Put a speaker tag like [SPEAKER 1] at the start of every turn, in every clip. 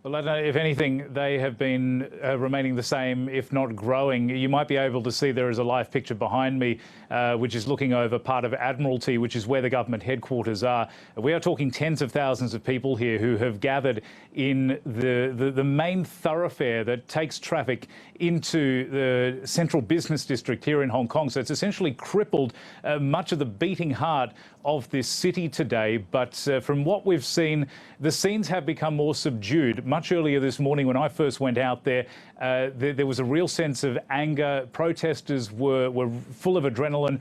[SPEAKER 1] Well, I don't know, if anything, they have been remaining the same, if not growing. You might be able to see there is a live picture behind me, which is looking over part of Admiralty, which is where the government headquarters are. We are talking tens of thousands of people here who have gathered in the main thoroughfare that takes traffic into the central business district here in Hong Kong. So it's essentially crippled much of the beating heart of this city today. But from what we've seen, the scenes have become more subdued. Much earlier this morning when I first went out there, there was a real sense of anger. Protesters were full of adrenaline,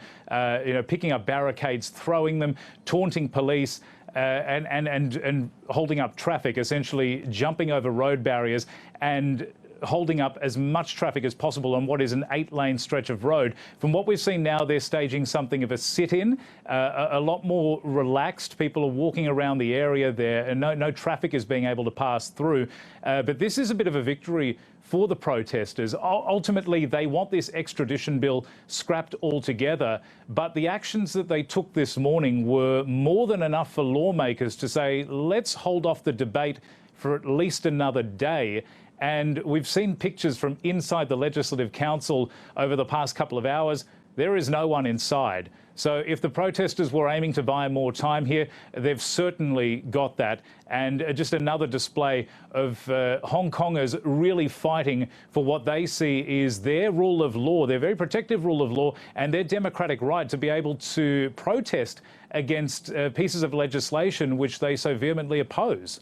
[SPEAKER 1] picking up barricades, throwing them, taunting police, and holding up traffic, essentially jumping over road barriers and holding up as much traffic as possible on what is an 8-lane stretch of road. From what we've seen now, they're staging something of a sit-in, a lot more relaxed. People are walking around the area there, and no traffic is being able to pass through. But this is a bit of a victory for the protesters. Ultimately, they want this extradition bill scrapped altogether. But the actions that they took this morning were more than enough for lawmakers to say, let's hold off the debate for at least another day. And we've seen pictures from inside the Legislative Council over the past couple of hours. There is no one inside. So if the protesters were aiming to buy more time here, they've certainly got that. And just another display of Hong Kongers really fighting for what they see is their rule of law, their very protective rule of law, and their democratic right to be able to protest against pieces of legislation which they so vehemently oppose.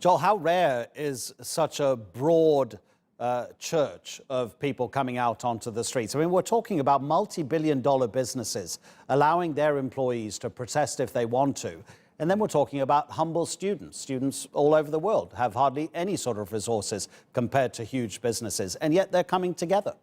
[SPEAKER 2] Joel, how rare is such a broad church of people coming out onto the streets? I mean, we're talking about multi-billion-dollar businesses allowing their employees to protest if they want to. And then we're talking about humble students. Students all over the world have hardly any sort of resources compared to huge businesses, and yet they're coming together.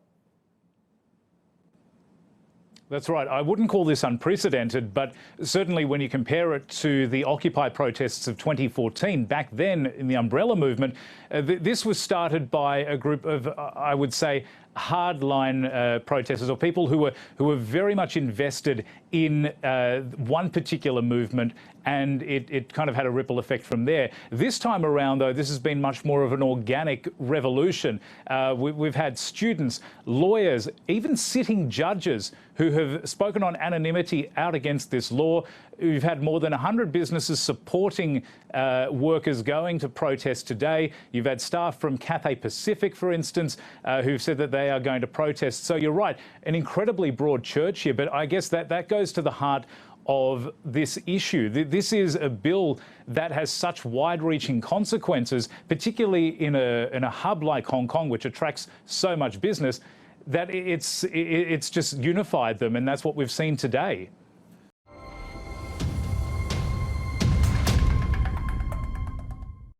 [SPEAKER 1] That's right. I wouldn't call this unprecedented, but certainly when you compare it to the Occupy protests of 2014, back then in the Umbrella Movement, this was started by a group of, I would say, hardline protesters, or people who were very much invested in one particular movement, and it kind of had a ripple effect from there. This time around, though, this has been much more of an organic revolution. We've had students, lawyers, even sitting judges who have spoken on anonymity out against this law. We've had more than 100 businesses supporting workers going to protest today. You've had staff from Cathay Pacific, for instance, who've said that they are going to protest. So you're right, an incredibly broad church here, but I guess that goes to the heart of this issue. This is a bill that has such wide-reaching consequences, particularly in a hub like Hong Kong, which attracts so much business, that it's just unified them, and that's what we've seen today.